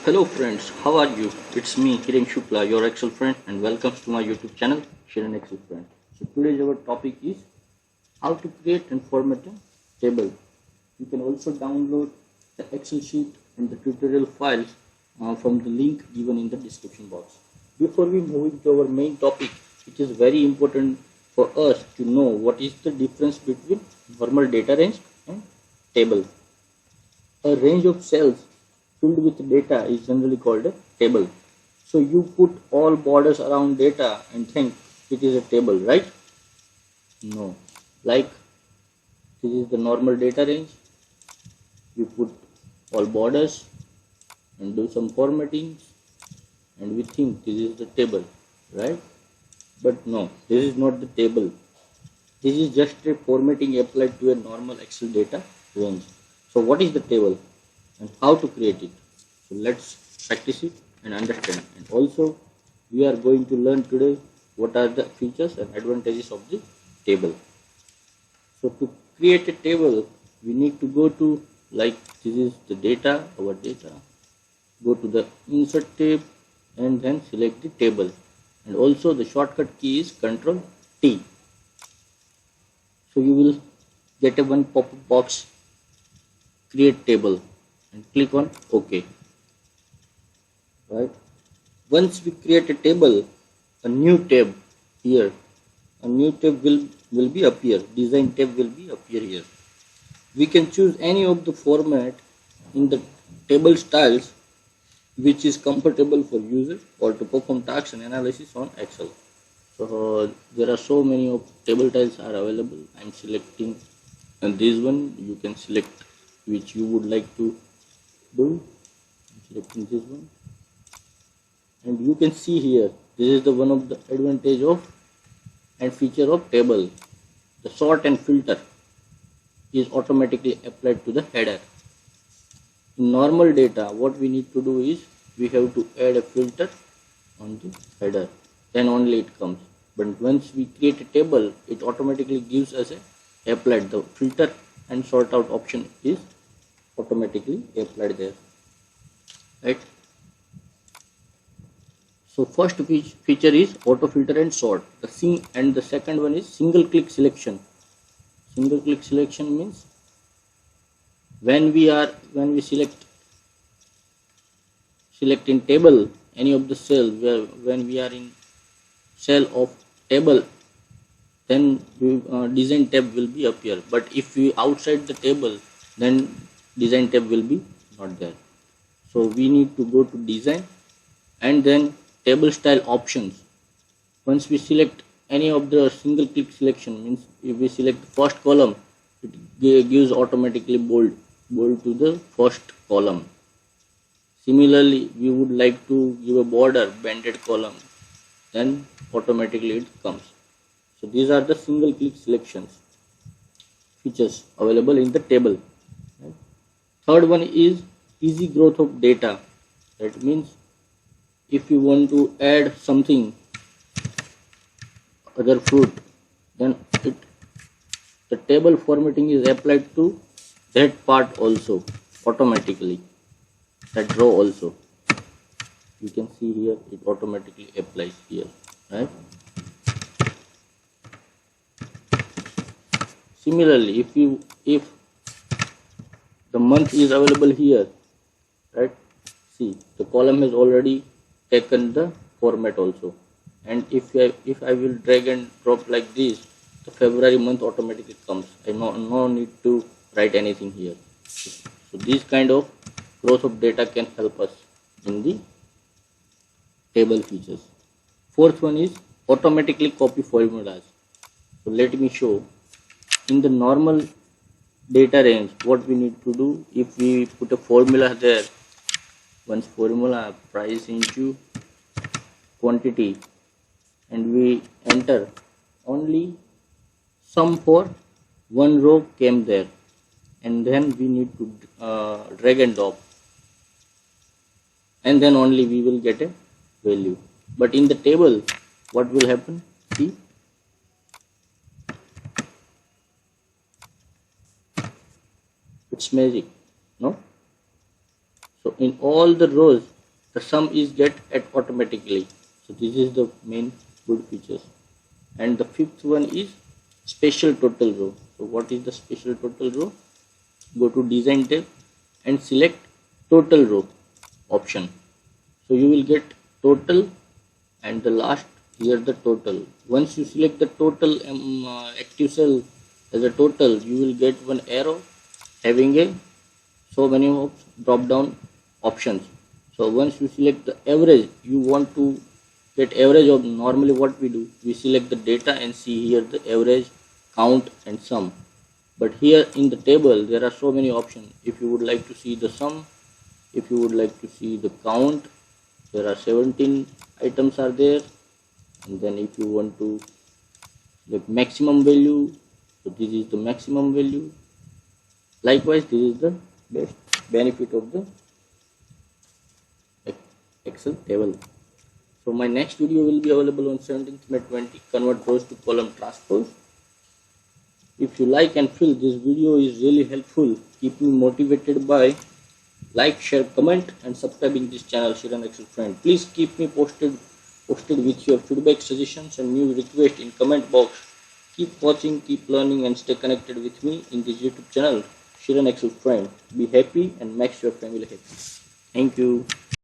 Hello friends, how are you? It's me, Hiren Shukla, your Excel friend, and welcome to my YouTube channel, Shiren Excel friend. So today's our topic is how to create and format a table. You can also download the Excel sheet and the tutorial files from the link given in the description box. Before we move into our main topic, it is very important for us to know what is the difference between normal data range and table. A range of cells filled with data is generally called a table. So you put all borders around data and think it is a table, right? No. Like this is the normal data range. You put all borders and do some formatting and we think this is the table, right? But no, this is not the table. This is just a formatting applied to a normal Excel data range. So what is the table and how to create it? So let's practice it and understand. And also we are going to learn today what are the features and advantages of the table. So to create a table, we need to go to, like, this is the data, our data. Go to the insert tab and then select the table. And also the shortcut key is Ctrl T. So you will get a one pop-up box, create table, and click on OK. Right. Once we create a table, a new tab here, a new tab will be appear. Design tab will be appear here. We can choose any of the format in the table styles which is comfortable for user or to perform tasks and analysis on Excel. So there are so many of table tiles are available. I'm selecting this one. You can select which you would like to do. I'm selecting this one, and you can see here this is the one of the advantage of and feature of table. The sort and filter is automatically applied to the header. In normal data, what we need to do is we have to add a filter on the header, then only it comes. But once we create a table, it automatically gives us a applied. The filter and sort out option is automatically applied there, right? So first feature is auto filter and sort. And the second one is single click selection. Single click selection means when we select in table any of the cell, when we are in cell of table, then design tab will be appear. But if we outside the table, then design tab will be not there. So we need to go to design and then table style options. Once we select any of the single click selection, means if we select the first column, it gives automatically bold to the first column. Similarly, we would like to give a border banded column, then automatically it comes. So these are the single click selections features available in the table. Right? Third one is easy growth of data. That means if you want to add something, other fruit, then the table formatting is applied to that part also automatically, that row also. You can see here it automatically applies here, right? Similarly, if the month is available here, right? See, the column has already taken the format also, and if I will drag and drop like this, the February month automatically comes. I no need to write anything here. So this kind of growth of data can help us in the table features. Fourth one is automatically copy formulas. So let me show. In the normal data range, what we need to do, if we put a formula there, once formula price into quantity, and we enter, only sum for one row came there, and then we need to drag and drop, and then only we will get a value. But in the table, what will happen? See, it's magic, no? So in all the rows, the sum is get at automatically. So this is the main good features. And the fifth one is special total row. So what is the special total row? Go to design tab and select total row option. So you will get total and the last here the total. Once you select the total active cell as a total, you will get one arrow having a so many drop down options. So once you select the average, you want to get average of, normally what we do, we select the data and see here the average, count and sum. But here in the table there are so many options. If you would like to see the sum, if you would like to see the count, there are 17 items are there. And then if you want to the maximum value, so this is the maximum value. Likewise, this is the best benefit of the Excel table. So my next video will be available on 17th May 20, convert rows to column transpose. If you like and feel this video is really helpful, keep me motivated by like, share, comment and subscribing this channel, Shiren Excel Friend. Please keep me posted with your feedback, suggestions and new requests in comment box. Keep watching, keep learning and stay connected with me in this YouTube channel, Shiren Excel Friend. Be happy and make your family happy. Thank you.